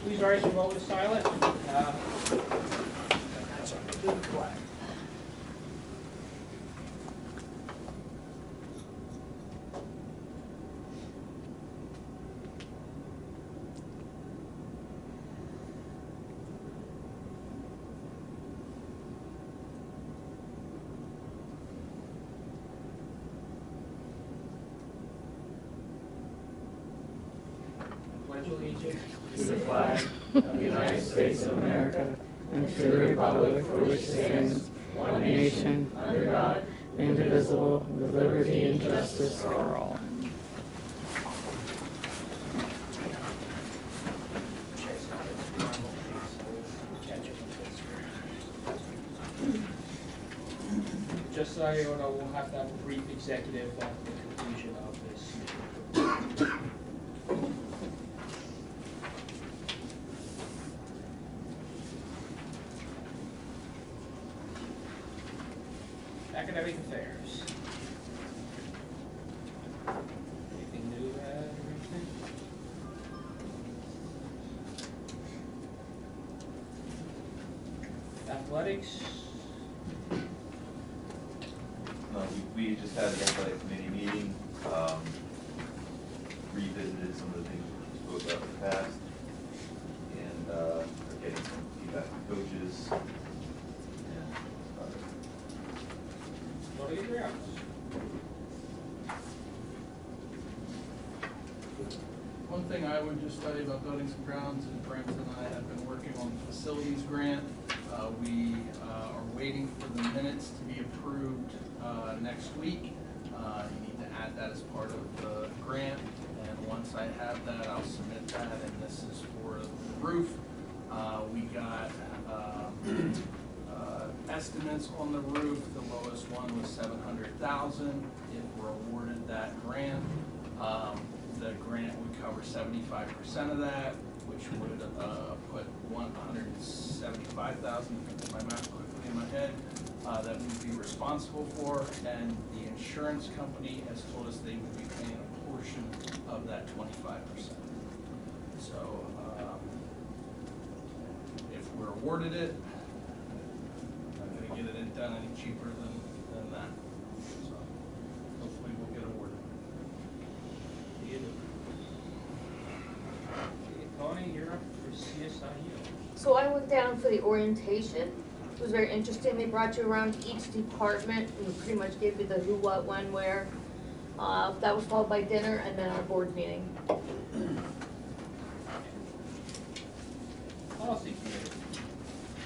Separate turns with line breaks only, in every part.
Please rise and vote with silent. Pledge allegiance
to the flag of the United States of America and to the republic for which it stands, one nation, under God, indivisible, with liberty and justice for all.
Just so you know, we'll have to have a brief executive at the conclusion of this meeting. Academic affairs. Anything new or anything? Athletics.
We just had the athletic committee meeting, revisited some of the things we spoke about in the past, and are getting some feedback from coaches. And
What are your grounds?
One thing I would just tell you about buildings and grounds, and Brent and I have been working on the facilities grant. We are waiting for the minutes to be approved next week. You need to add that as part of the grant, and once I have that, I'll submit that, and this is for the roof. We got estimates on the roof. The lowest one was $700,000. If we're awarded that grant, the grant would cover 75% of that, which would put $175,000, if my math quickly in my head, that we'd be responsible for, and the insurance company has told us they would be paying a portion of that 25%. So if we're awarded it, I'm not going to get it done any cheaper than that. So hopefully we'll get awarded.
Tony, you're up for CSIU.
So I went down for the orientation. It was very interesting. They brought you around each department and pretty much gave you the who, what, when, where. That was followed by dinner and then our board meeting.
Policy committee.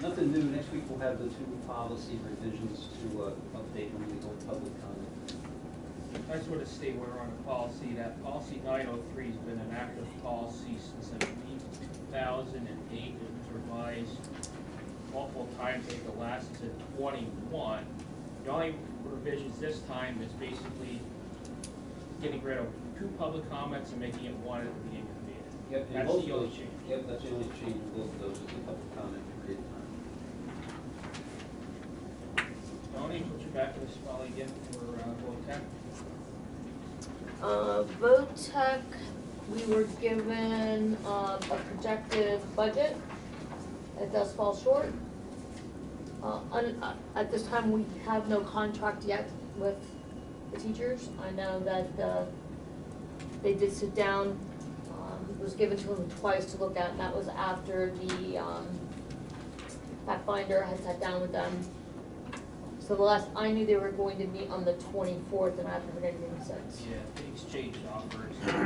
Nothing new. Next week we'll have the 2 policy revisions to update when we go public comment.
I just want to state we're on a policy, that policy 903 has been an active policy since I believe 2008. It was revised multiple times. I think the last is in 21. The only revisions this time is basically getting rid of 2 public comments and making it 1 at the beginning of the meeting.
Yep,
That's the only change.
Yep, that's the only change in both of those, is a public comment period time.
Tony, put you back to this file again for VOTEC.
VOTEC, we were given a projected budget. It does fall short. At this time, we have no contract yet with the teachers. I know that they did sit down. It was given to them twice to look at, and that was after the fact finder had sat down with them. So the last I knew, they were going to meet on the 24th, and I haven't heard anything since.
Yeah, they exchanged offers. About as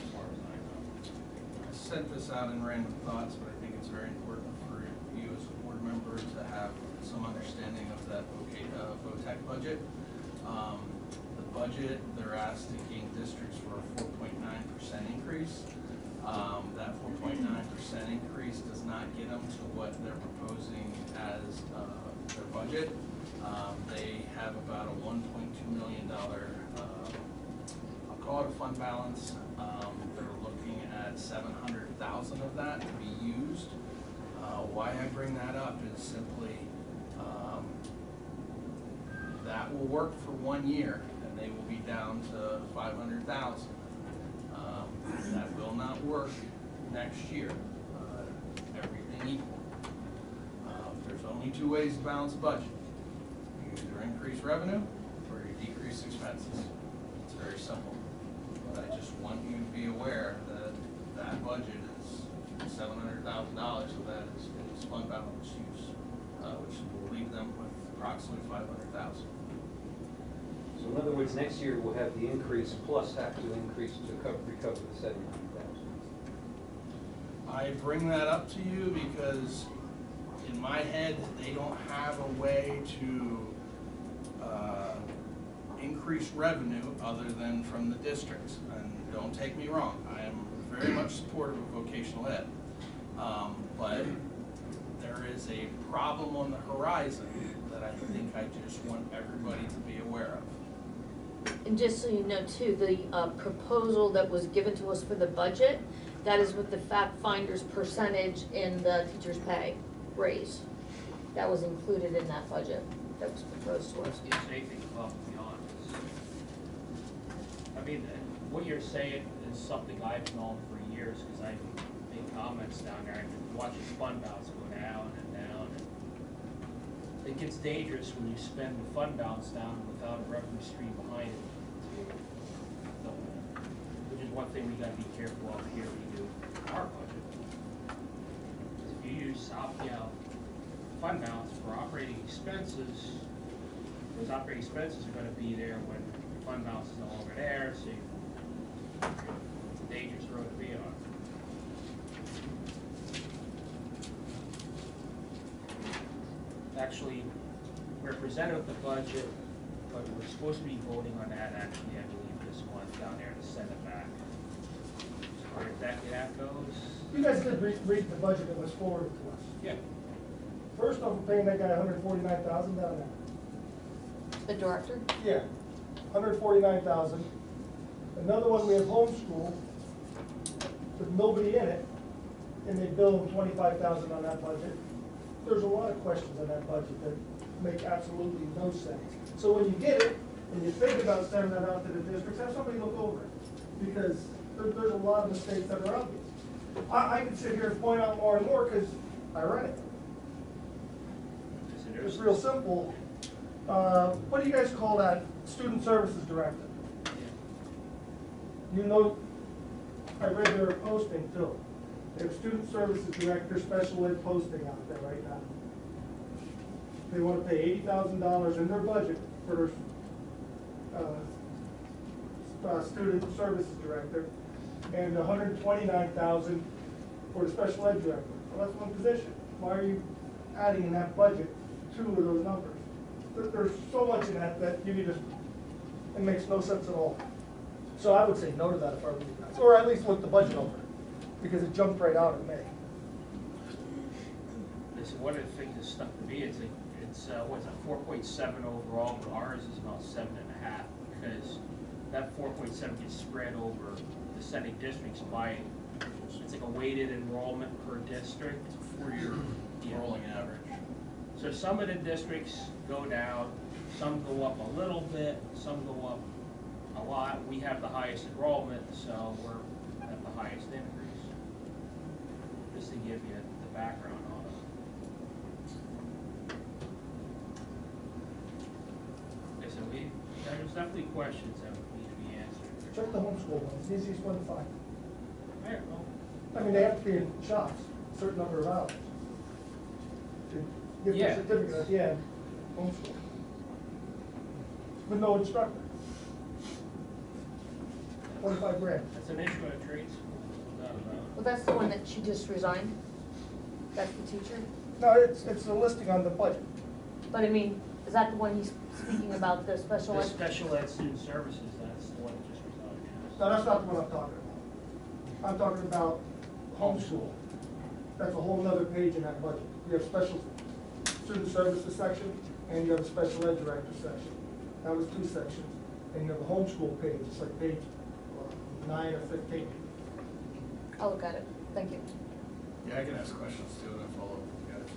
far as I know.
I sent this out in random thoughts, but I think it's very important for you as a board member to have some understanding of that VOTEC budget. The budget, they're asking districts for a 4.9% increase. That 4.9% increase does not get them to what they're proposing as their budget. They have about a $1.2 million, I'll call it a fund balance. They're looking at 700,000 of that to be used. Why I bring that up is simply that will work for 1 year, and they will be down to 500,000. That will not work next year. two ways to balance the budget. You either increase revenue or you decrease expenses. It's very simple. But I just want you to be aware that that budget is $700,000 of that is fund balance use, which will leave them with approximately $500,000.
So in other words, next year we'll have the increase plus have to increase to recover the 700,000.
I bring that up to you because in my head, they don't have a way to increase revenue other than from the districts. And don't take me wrong, I am very much supportive of vocational ed. But there is a problem on the horizon that I think I just want everybody to be aware of.
And just so you know too, the proposal that was given to us for the budget, that is with the fact finder's percentage in the teacher's pay raise. That was included in that budget that was proposed to us.
It's anything above and beyond. I mean, what you're saying is something I've known for years, because I make comments down there, and watching fund balance go down and down. And it gets dangerous when you spend the fund balance down without a revenue stream behind it. Which is one thing we gotta be careful of here when we do our budget. If you use fund balance for operating expenses, those operating expenses are gonna be there when fund balance is no longer there, so it's a dangerous road to be on. Actually, we're presented with the budget, but we're supposed to be voting on that actually, I believe, this month down there to send it back. So where exactly that goes?
You guys did read the budget that was forwarded to us.
Yeah.
First off, we're paying that guy $149,000 down there.
The director?
Yeah, $149,000. Another one, we have homeschool with nobody in it, and they bill him $25,000 on that budget. There's a lot of questions on that budget that make absolutely no sense. So when you get it, and you think about sending that out to the districts, have somebody look over it, because there's a lot of mistakes that are obvious. I can sit here and point out more and more, because I read it. It's real simple. What do you guys call that? Student Services Director. You know, I read their posting too. They have Student Services Director, Special Ed posting out there right now. They want to pay $80,000 in their budget for Student Services Director, and $129,000 for the Special Ed Director. Well, that's one position. Why are you adding in that budget two of those numbers? There's so much in that it makes no sense at all. So I would say no to that if I were you guys, or at least with the budget over, because it jumped right out at May.
One of the things that stuck to me is what's it, 4.7 overall, but ours is about 7.5, because that 4.7 gets spread over the sending districts by, it's like a weighted enrollment per district.
It's a 4-year rolling average.
So some of the districts go down, some go up a little bit, some go up a lot. We have the highest enrollment, so we're at the highest increase. Just to give you the background on it. Okay, so there's definitely questions that need to be answered.
Check the homeschool one, it's the easiest one to find.
There, well,
I mean, they have to be in shops, a certain number of hours. To get
Yeah.
the certificate at the end, homeschool. With no instructor. 25 grand.
that's an issue at a trade school, no doubt about it.
Well, that's the one that she just resigned? That's the teacher?
No, it's a listing on the budget.
But I mean, is that the one he's speaking about, the special
The
ed?
special ed student services, that's the one that just resigned.
No, that's not the one I'm talking about. I'm talking about homeschool. That's a whole nother page in that budget. You have special student services section, and you have a special ed director section. That was 2 sections. And you have a homeschool page, it's like page 9 or 15.
I'll look at it, thank you.
Yeah, I can ask questions too, and follow up with you guys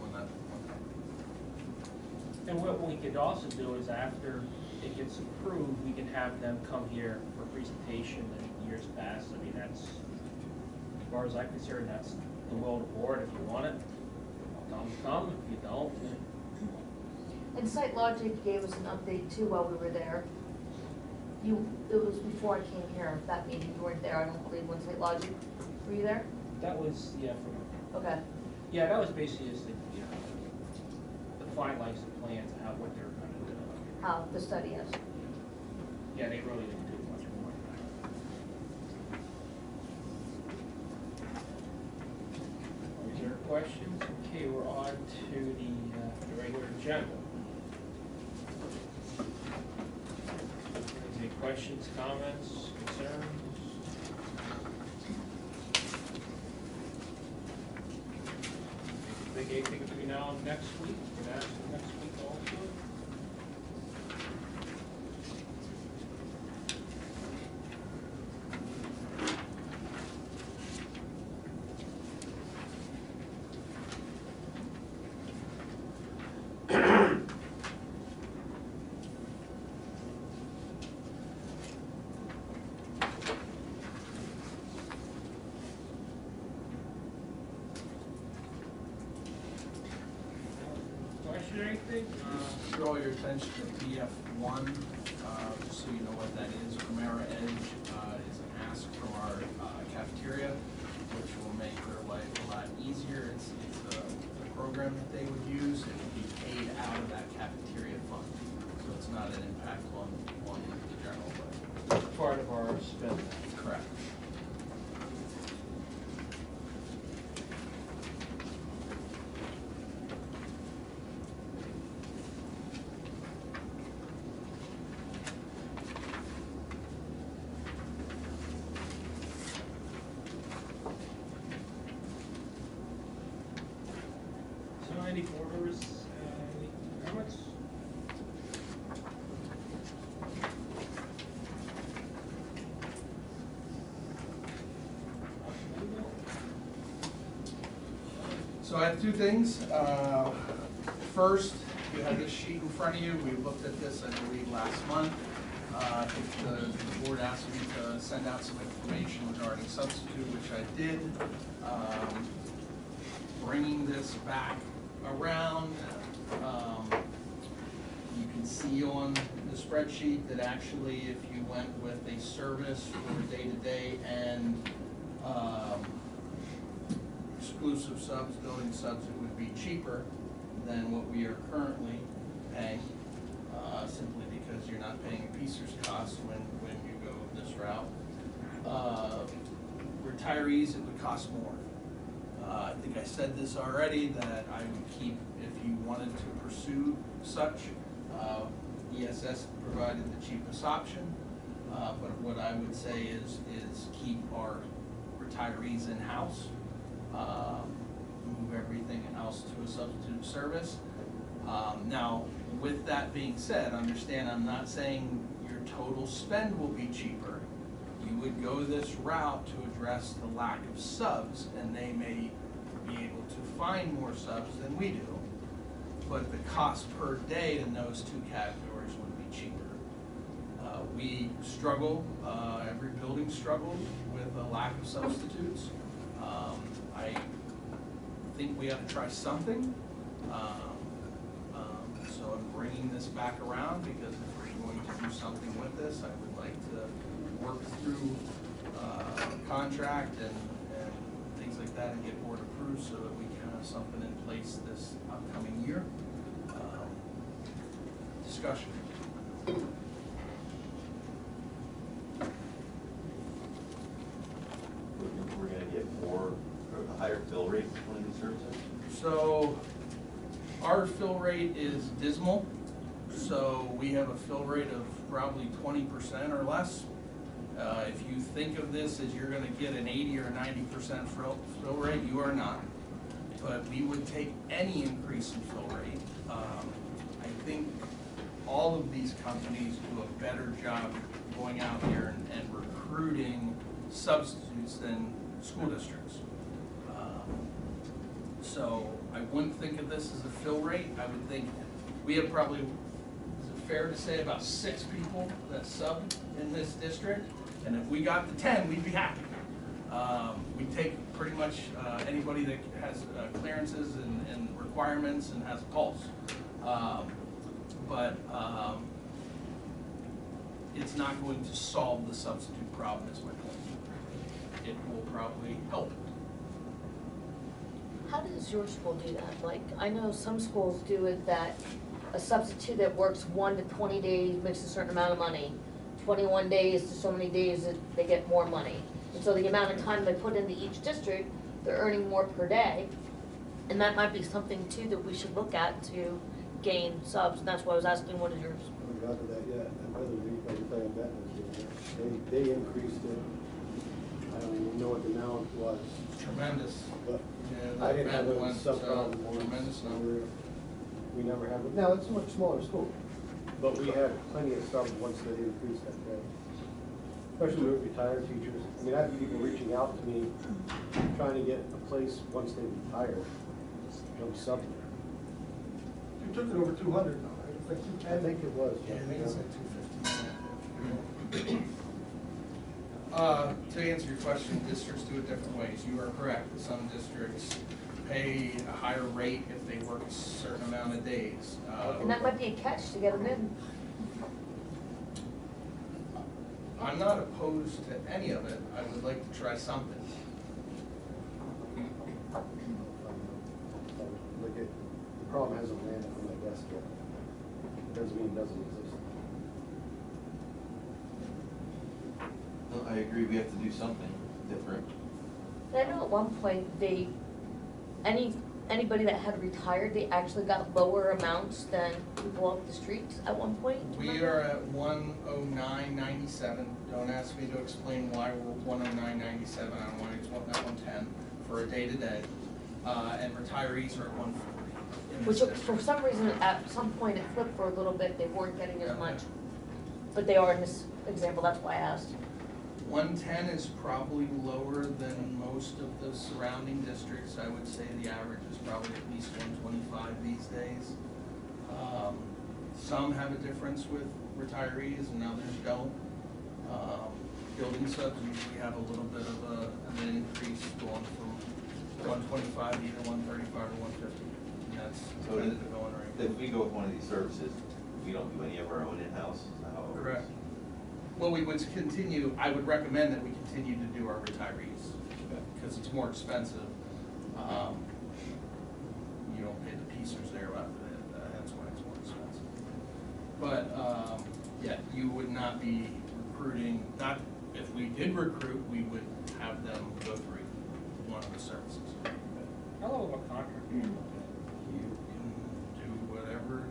on that.
And what we could also do is after it gets approved, we can have them come here for a presentation in years past. I mean, that's, as far as I'm concerned, that's the will of the board. If you want it, I'll come, if you don't, then.
And Site Logic gave us an update too while we were there. It was before I came here, that meeting, you weren't there, I don't believe, when Site Logic, were you there?
That was, yeah,
Okay,
yeah, that was basically just the, you know, the finalize the plans of how, what they're gonna do.
how the study is.
Yeah, they really didn't do much more. Is there questions? Okay, we're on to the regular agenda. Any questions, comments, concerns? Think anything between now and next week, can ask for next week also? Question or anything?
Draw your attention to PF1, just so you know what that is. Primera Edge is an ask from our cafeteria, which will make their life a lot easier. It's a program that they would use. It would be paid out of that cafeteria fund, so it's not an impact on the general budget.
Part of our spending.
Correct.
So any orders, any comments?
So I have two things. First, you have this sheet in front of you. We looked at this, I believe, last month. I think the board asked me to send out some information regarding substitute, which I did. Bringing this back around, you can see on the spreadsheet that actually if you went with a service for day-to-day and exclusive subs, building subs, it would be cheaper than what we are currently paying, simply because you're not paying a piece's cost when you go this route. Retirees, it would cost more. I think I said this already, that I would keep, if you wanted to pursue such, ESS provided the cheapest option. But what I would say is keep our retirees in-house, move everything else to a substitute service. Now, with that being said, understand I'm not saying your total spend will be cheaper. You would go this route to address the lack of subs, and they may be able to find more subs than we do. But the cost per day in those two categories would be cheaper. We struggle, every building struggles with a lack of substitutes. I think we have to try something. So I'm bringing this back around because if we're going to do something with this, I would like to work through contract and things like that and get board approved so that we can have something in place this upcoming year. Discussion.
We're gonna get more, or a higher fill rate for one of these services?
So our fill rate is dismal. So we have a fill rate of probably 20% or less. If you think of this as you're gonna get an 80 or 90% fill rate, you are not. But we would take any increase in fill rate. I think all of these companies do a better job going out here and recruiting substitutes than school districts. So I wouldn't think of this as a fill rate. I would think we have probably, is it fair to say, about 6 people that sub in this district? And if we got to 10, we'd be happy. We take pretty much anybody that has clearances and requirements and has a pulse. But it's not going to solve the substitute problem, is my point. It will probably help.
How does your school do that? Like, I know some schools do it that a substitute that works 1 to 20 days makes a certain amount of money. 21 days to so many days that they get more money. And so the amount of time they put into each district, they're earning more per day. And that might be something too that we should look at to gain subs, and that's why I was asking, what is yours?
I haven't got to that yet. I'd rather read everything that was they increased it. I don't even know what the amount was,
Tremendous.
but
Yeah,
I didn't have
that
a
went,
sub problem once.
tremendous number.
We never had, now it's a much smaller school, but we had plenty of subs once they increased that pay. Especially with retired teachers. I mean, I have people reaching out to me, trying to get a place once they retire, no sub there.
You took it over 200 now, right? It's like
I think it was.
Yeah, I think it's like 250. To answer your question, districts do it different ways. You are correct. Some districts pay a higher rate if they work a certain amount of days.
And that might be a catch to get them in.
I'm not opposed to any of it. I would like to try something.
Look at, the problem hasn't landed on my desk yet. Doesn't mean it doesn't exist.
No, I agree, we have to do something different.
And I know at one point, anybody that had retired, they actually got lower amounts than people off the streets at one point. Do you
We
remember?
are at 109.97. Don't ask me to explain why we're 109.97 on 110 for a day-to-day. And retirees are at 140.
Which for some reason, at some point, it flipped for a little bit, they weren't getting as
Okay.
much. But they are in this example, that's why I asked.
110 is probably lower than most of the surrounding districts. I would say the average is probably at least 125 these days. Some have a difference with retirees and others don't. Building subs usually have a little bit of an increase going from 125 to either 135 or 150. And that's
So
kind of the going rate.
if we go with one of these services, we don't do any of our own in-house, is that how it works?
Correct. Well, we would continue, I would recommend that we continue to do our retirees, because it's more expensive. You don't pay the piecers there, that's why it's more expensive. But, yeah, you would not be recruiting, if we did recruit, we would have them go through one of the services.
How long of a contract?
You can do whatever,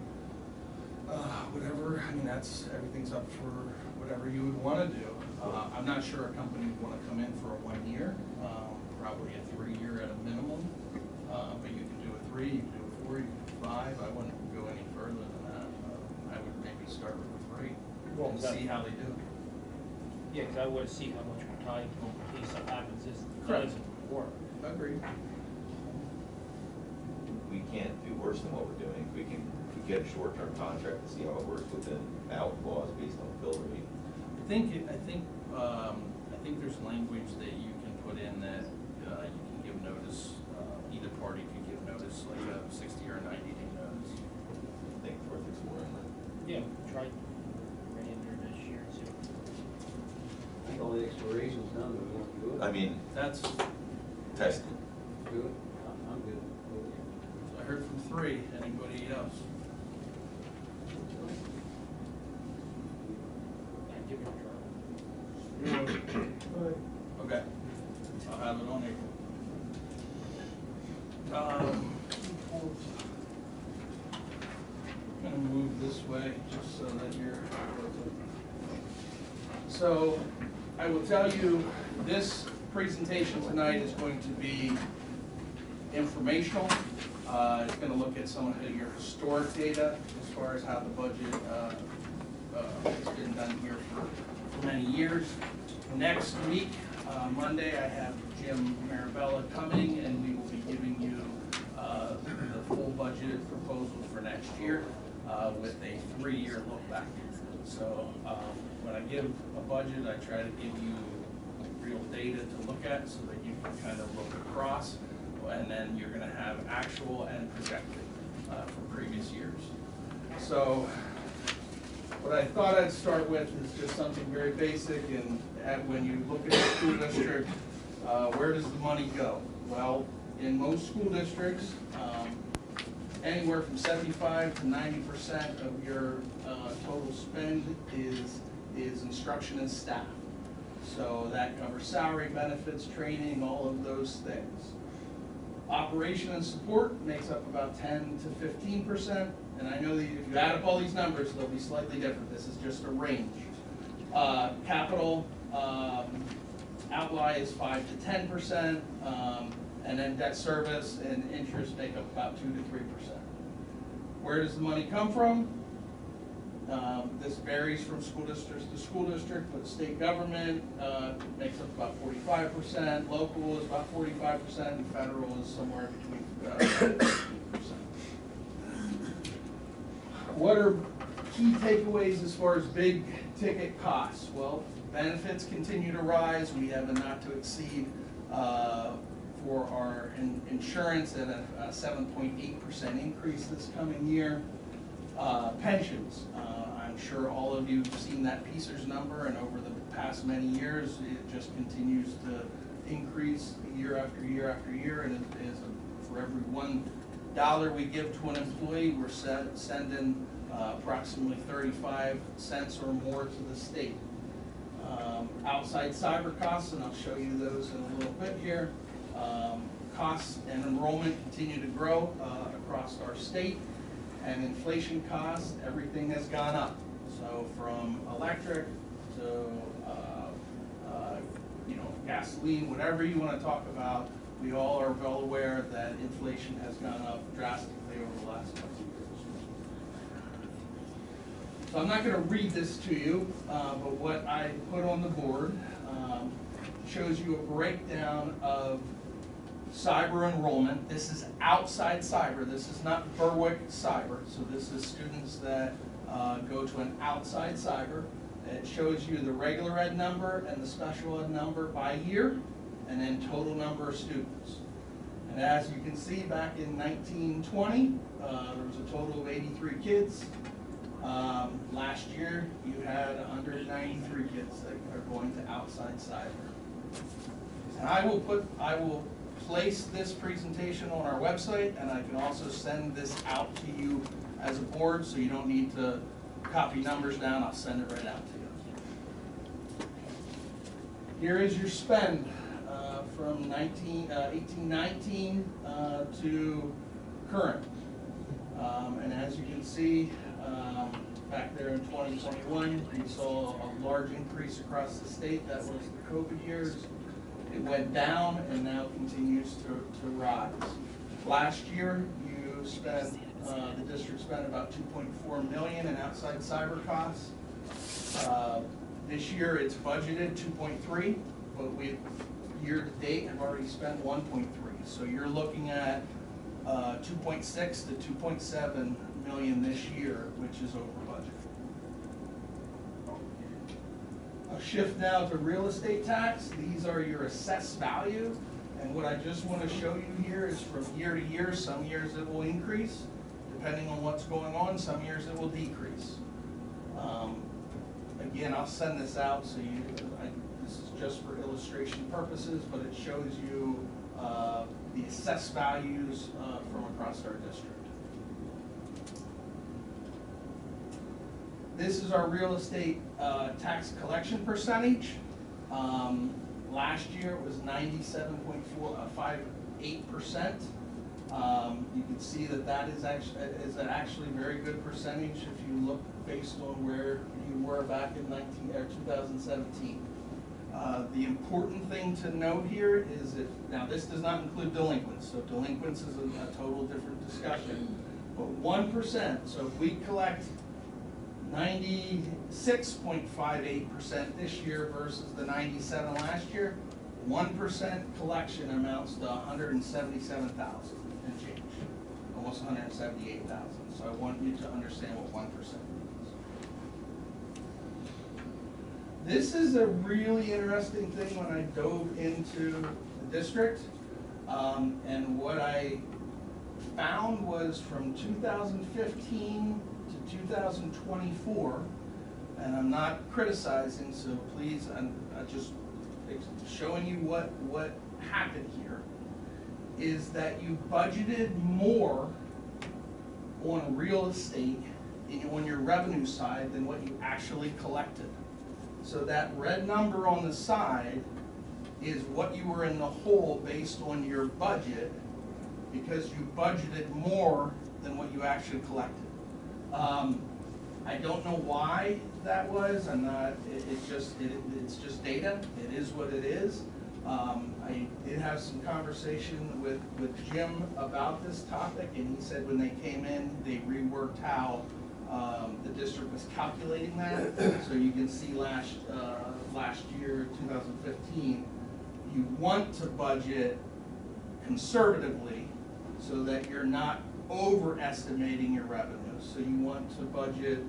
I mean, everything's up for whatever you would want to do. I'm not sure a company would want to come in for a 1 year, probably a 3-year at a minimum. But you can do a 3, you can do a 4, you can do 5. I wouldn't go any further than that. I would maybe start with a 3
Well,
and
that-
see how they do.
Yeah, because I want to see how much more time in case something happens, this
Correct.
doesn't work.
Agreed.
We can't do worse than what we're doing. We can get a short-term contract to see how it works within our laws based on the bill rate.
I think there's language that you can put in that you can give notice, either party can give notice, like a 60 or a 90-day notice.
I think it's worth exploring that.
Yeah, try right in there this year, and see.
I think all the exploration's done, we want to do it.
I mean,
That's,
testing.
Do it, I'm good.
I heard from 3, anybody else?
Yeah, give it a try.
Okay, I'll have it on April. I'm gonna move this way, just so that you're. So, I will tell you, this presentation tonight is going to be informational. It's gonna look at some of your historic data as far as how the budget, has been done here for many years. Next week, Monday, I have Jim Marabella coming, and we will be giving you the full budget proposal for next year with a 3-year look back. So when I give a budget, I try to give you real data to look at so that you can kind of look across, and then you're gonna have actual and projected from previous years. So what I thought I'd start with is just something very basic, and when you look at the school district, where does the money go? Well, in most school districts, anywhere from 75 to 90% of your total spend is instruction and staff. So that covers salary, benefits, training, all of those things. Operation and support makes up about 10 to 15%, and I know that if you add up all these numbers, they'll be slightly different. This is just a range. Capital outlay is 5 to 10%, and then debt service and interest make up about 2 to 3%. Where does the money come from? This varies from school district to school district, but state government makes up about 45%, local is about 45%, and federal is somewhere between 50%. What are key takeaways as far as big ticket costs? Well, benefits continue to rise. We have a not to exceed for our insurance at a 7.8% increase this coming year. Pensions, I'm sure all of you have seen that PCERS number, and over the past many years, it just continues to increase year after year after year, and it is for every $1 we give to an employee, we're sending approximately 35 cents or more to the state. Outside cyber costs, and I'll show you those in a little bit here. Costs and enrollment continue to grow across our state, and inflation costs, everything has gone up. So from electric to gasoline, whatever you want to talk about, we all are well aware that inflation has gone up drastically over the last couple of years. So I'm not going to read this to you, but what I put on the board shows you a breakdown of cyber enrollment. This is outside cyber. This is not Berwick cyber. So this is students that go to an outside cyber. It shows you the regular ed number and the special ed number by year, and then total number of students. And as you can see, back in 1920, there was a total of 83 kids. Last year, you had 193 kids that are going to outside cyber. And I will place this presentation on our website, and I can also send this out to you as a board, so you don't need to copy numbers down. I'll send it right out to you. Here is your spend from 1819 to current. And as you can see, back there in 2021, we saw a large increase across the state. That was the COVID years. It went down and now continues to rise. Last year, you spent, the district spent about $2.4 million in outside cyber costs. This year, it's budgeted 2.3, but we, year to date, have already spent 1.3. So you're looking at 2.6 to 2.7 million this year, which is over budget. I'll shift now to real estate tax. These are your assessed value. And what I just want to show you here is from year to year. Some years it will increase, depending on what's going on. Some years it will decrease. Again, I'll send this out so you, this is just for illustration purposes, but it shows you the assessed values from across our district. This is our real estate tax collection percentage. Last year it was 97.58%. You can see that that is actually a very good percentage if you look based on where you were back in 2017. The important thing to note here is that, now this does not include delinquents, so delinquents is a total different discussion, but 1%, so if we collect 96.58% this year versus the 97 last year, 1% collection amounts to 177,000 and change, almost 178,000. So I want you to understand what 1% means. This is a really interesting thing when I dove into the district. And what I found was from 2015 to 2024, and I'm not criticizing, so please, I'm just showing you what happened here, is that you budgeted more on real estate on your revenue side than what you actually collected. So that red number on the side is what you were in the hole based on your budget, because you budgeted more than what you actually collected. I don't know why that was. I'm not. It's just data. It is what it is. I did have some conversation with Jim about this topic, and he said when they came in, they reworked how the district was calculating that. So you can see last year, 2015, you want to budget conservatively so that you're not overestimating your revenue. So you want to budget,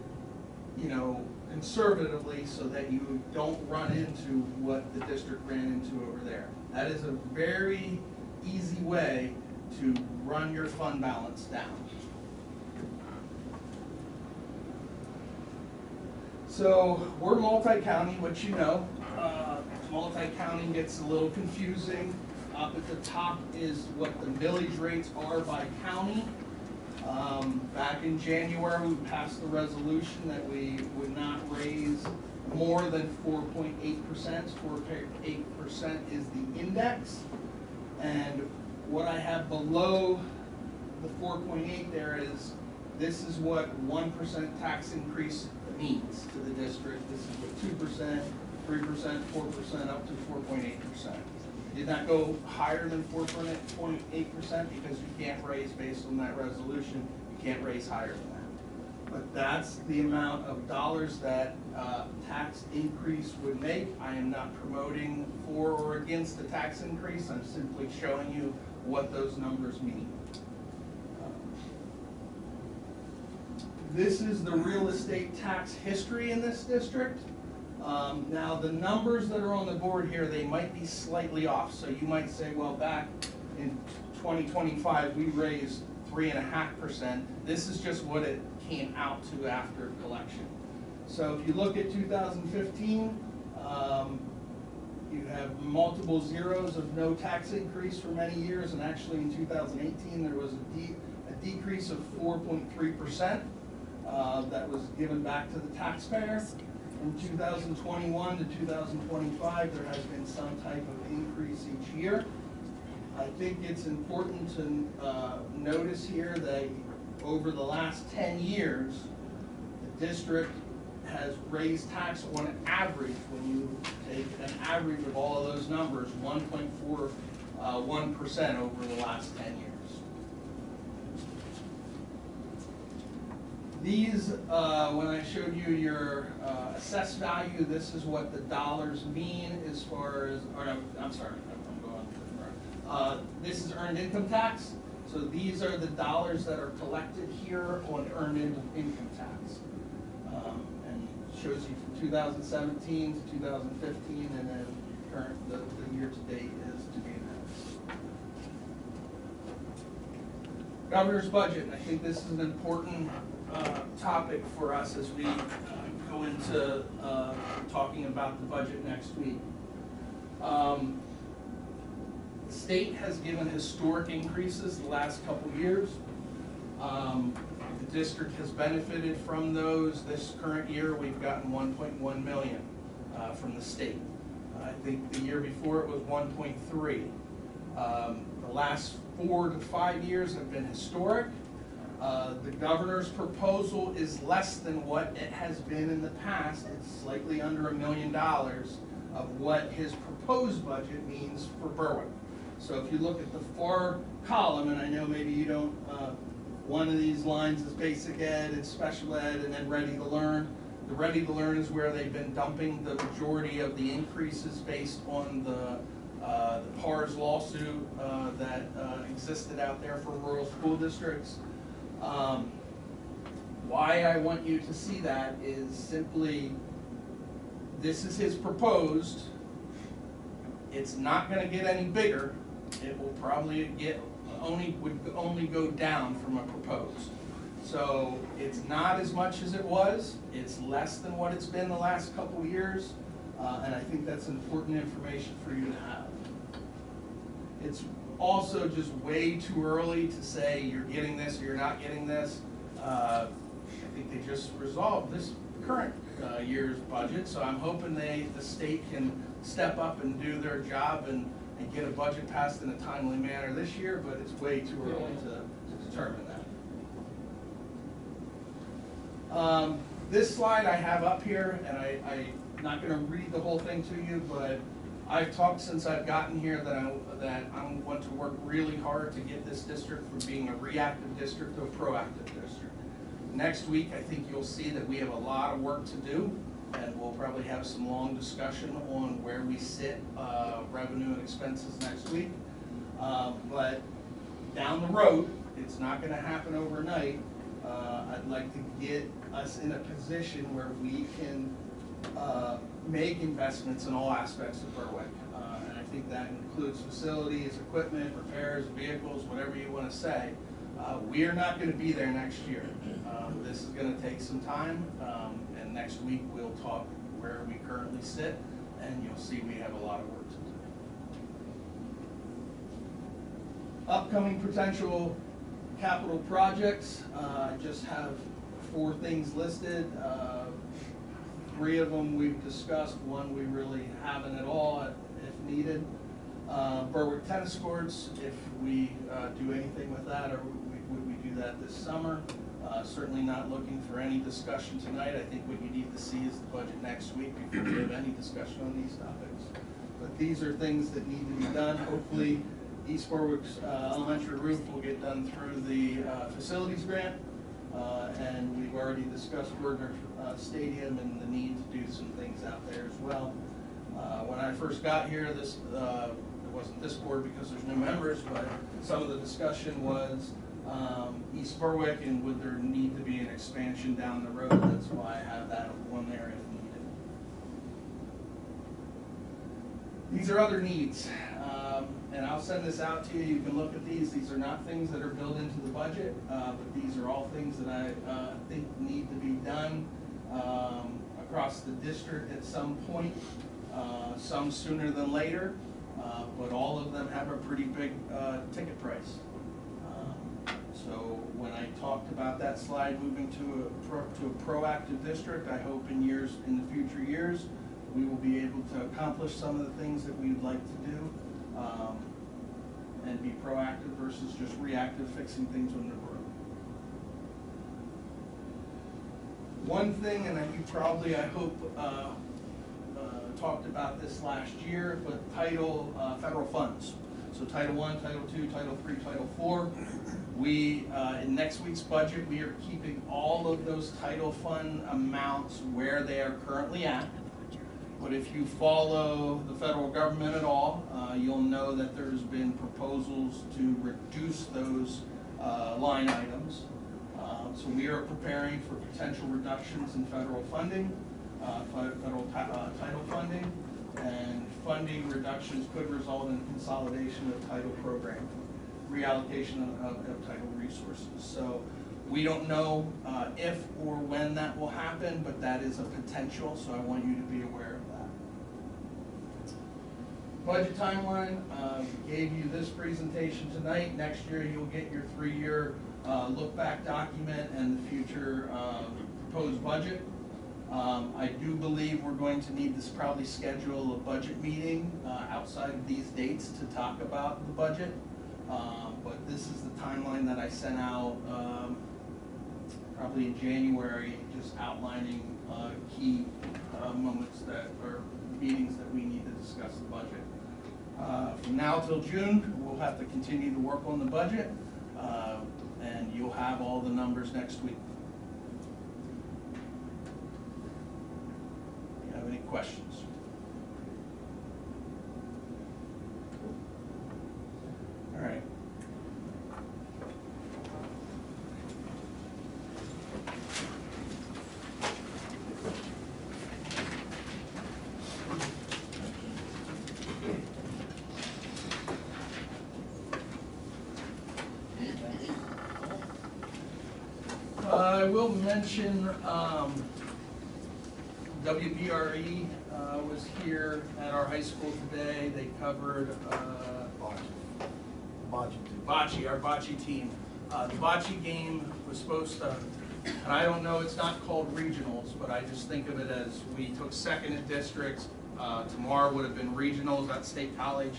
conservatively so that you don't run into what the district ran into over there. That is a very easy way to run your fund balance down. So we're multi-county, which you know. Multi-county gets a little confusing. Up at the top is what the millage rates are by county. Back in January, we passed the resolution that we would not raise more than 4.8%. 4.8% is the index. And what I have below the 4.8 there is, this is what 1% tax increase means to the district. This is what 2%, 3%, 4%, up to 4.8%. Did not go higher than 4.8% because you can't raise based on that resolution. You can't raise higher than that. But that's the amount of dollars that tax increase would make. I am not promoting for or against the tax increase. I'm simply showing you what those numbers mean. This is the real estate tax history in this district. Now the numbers that are on the board here, they might be slightly off. So you might say, well, back in 2025, we raised 3.5%. This is just what it came out to after collection. So if you look at 2015, you have multiple zeros of no tax increase for many years, and actually in 2018 there was a decrease of 4.3% that was given back to the taxpayer. From 2021 to 2025, there has been some type of increase each year. I think it's important to notice here that over the last 10 years, the district has raised tax on average, when you take an average of all of those numbers, 1.41% over the last 10 years. These, when I showed you your assessed value, this is what the dollars mean as far as, or no, I'm sorry, I'm going too far. This is earned income tax. So these are the dollars that are collected here on earned income tax. And it shows you from 2017 to 2015, and then current, the year to date is to be announced. Governor's budget, I think this is an important topic for us as we go into talking about the budget next week. The state has given historic increases the last couple years. The district has benefited from those. This current year, we've gotten 1.1 million from the state. I think the year before it was 1.3. The last 4 to 5 years have been historic. The governor's proposal is less than what it has been in the past. It's slightly under $1 million of what his proposed budget means for Berwick. So if you look at the far column, and I know maybe you don't, one of these lines is basic ed and special ed and then ready to learn. The ready to learn is where they've been dumping the majority of the increases based on the PARS lawsuit that existed out there for rural school districts. Why I want you to see that is simply this is his proposed. It's not gonna get any bigger. It will probably would only go down from a proposed. So it's not as much as it was. It's less than what it's been the last couple of years. And I think that's important information for you to have. It's also just way too early to say you're getting this or you're not getting this. I think they just resolved this current year's budget, so I'm hoping the state can step up and do their job and get a budget passed in a timely manner this year, but it's way too early to determine that. This slide I have up here, and I'm not going to read the whole thing to you, but I've talked since I've gotten here that I want to work really hard to get this district from being a reactive district to a proactive district. Next week, I think you'll see that we have a lot of work to do, and we'll probably have some long discussion on where we sit revenue and expenses next week. But down the road, it's not going to happen overnight. I'd like to get us in a position where we can make investments in all aspects of Berwick. And I think that includes facilities, equipment, repairs, vehicles, whatever you want to say. We are not going to be there next year. This is going to take some time, and next week we'll talk where we currently sit, and you'll see we have a lot of work to do. Upcoming potential capital projects, I just have 4 things listed. 3 of them we've discussed, 1 we really haven't at all if needed. Berwick tennis courts, if we do anything with that, or would we do that this summer? Certainly not looking for any discussion tonight. I think what you need to see is the budget next week before we have any discussion on these topics. But these are things that need to be done. Hopefully, East Berwick's elementary roof will get done through the facilities grant. And we've already discussed Berger Stadium and the need to do some things out there as well. When I first got here, it wasn't this board because there's no members, but some of the discussion was East Berwick and would there need to be an expansion down the road. That's why I have that one there if needed. These are other needs, and I'll send this out to you. You can look at these. These are not things that are built into the budget, but these are all things that I think need to be done across the district at some point, some sooner than later, but all of them have a pretty big ticket price. So when I talked about that slide moving to a proactive district, I hope in the future years, we will be able to accomplish some of the things that we'd like to do and be proactive versus just reactive, fixing things when they're broken. One thing, and you probably, I hope, talked about this last year, but federal funds. So Title I, Title II, Title III, Title IV. We, in next week's budget, we are keeping all of those title fund amounts where they are currently at. But if you follow the federal government at all, you'll know that there's been proposals to reduce those line items. So we are preparing for potential reductions in federal funding, federal title funding, and funding reductions could result in consolidation of title program, reallocation of title resources. So we don't know if or when that will happen, but that is a potential, so I want you to be aware of that. Budget timeline, we gave you this presentation tonight. Next year you'll get your 3-year look-back document and the future proposed budget. I do believe we're going to need to probably schedule a budget meeting outside of these dates to talk about the budget. But this is the timeline that I sent out probably in January, just outlining key moments or meetings that we need to discuss the budget. From now till June, we'll have to continue to work on the budget, and you'll have all the numbers next week. Do you have any questions? All right. I will mention, WBRE was here at our high school today. They covered bocce, our bocce team. The bocce game was supposed to, and I don't know, it's not called regionals, but I just think of it as we took second in districts. Tomorrow would have been regionals at State College.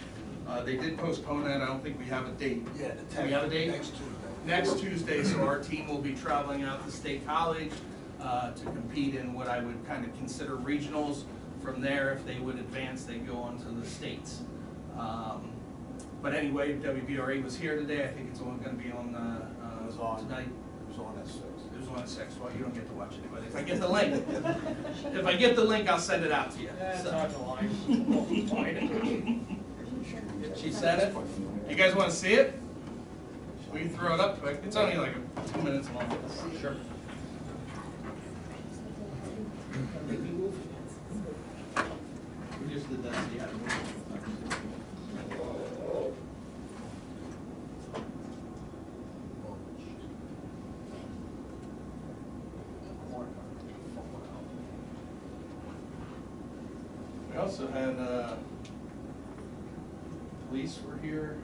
They did postpone that. I don't think we have a date.
Yeah,
Do we have a date?
next Tuesday.
Next Tuesday, so our team will be traveling out to State College to compete in what I would kind of consider regionals. From there, if they would advance, they go on to the states. But anyway, WBRE was here today. I think it's only going to be on tonight.
It was on at 6.
It was on at 6. Well, you don't get to watch it, but if I get the link, if I get the link, I'll send it out to you.
That's
So.
on the line. We'll find it.
She said it. You guys want to see it? We can throw it up quick. It's only like 2 minutes long.
Sure.
We just did that. So you had to move it. We also had police were here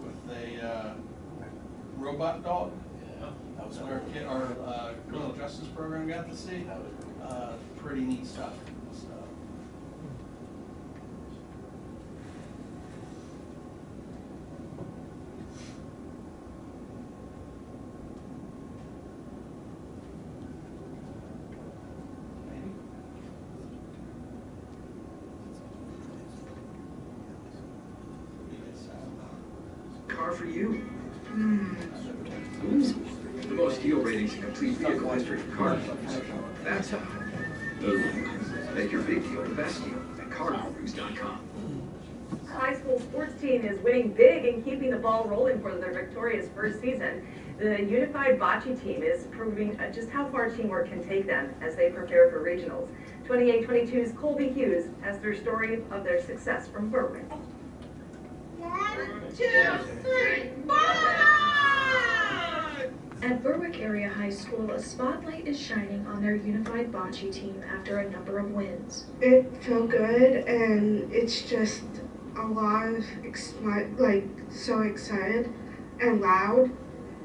with a robot dog. That was what our criminal justice program got to see. Pretty neat stuff. So.
Car for you. The most deal ratings in complete vehicle history for car clubs. That's how. Make your big deal the best deal at cargurus.com.
The high school sports team is winning big and keeping the ball rolling for their victorious first season. The unified bocce team is proving just how far teamwork can take them as they prepare for regionals. 28-22's Colby Hughes has their story of their success from Berwick.
1, 2, 3, 4! At Berwick Area High School, a spotlight is shining on their unified bocce team after a number of wins.
It felt good, and it's just a lot of so excited and loud,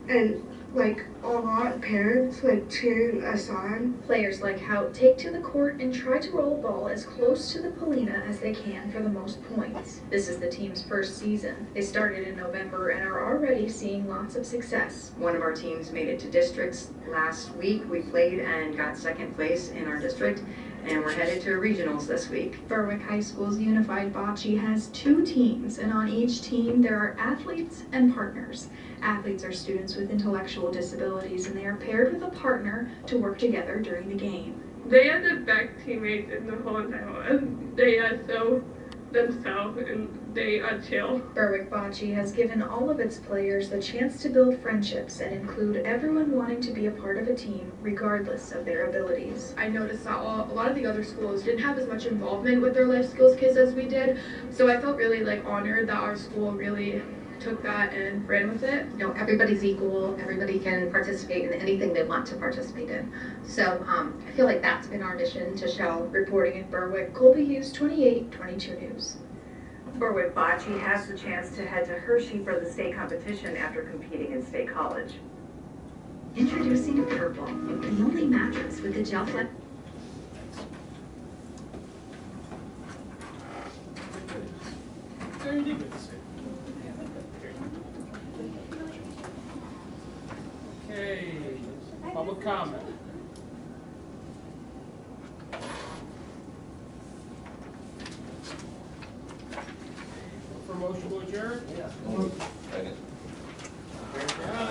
and like a lot of parents cheering us on.
Players like Hout take to the court and try to roll a ball as close to the Polina as they can for the most points. This is the team's first season. They started in November and are already seeing lots of success.
One of our teams made it to districts last week. We played and got second place in our district, and we're headed to regionals this week.
Berwick High School's unified bocce has 2 teams, and on each team there are athletes and partners. Athletes are students with intellectual disabilities, and they are paired with a partner to work together during the game.
They are the best teammates in the whole entire world. They are so themselves and they are chill.
Berwick Bocce has given all of its players the chance to build friendships and include everyone wanting to be a part of a team, regardless of their abilities.
I noticed that a lot of the other schools didn't have as much involvement with their life skills kids as we did, so I felt really honored that our school really took that and ran with it.
You know, everybody's equal, everybody can participate in anything they want to participate in. So I feel like that's been our mission to show.
Reporting in Berwick, Colby Hughes, 28-22 News.
Berwick Bocce has the chance to head to Hershey for the state competition after competing in State College.
Introducing Purple, the only mattress with the gel flip.
Very good to see. Okay, public comment. For motion to adjourn?
Second.
Fair enough.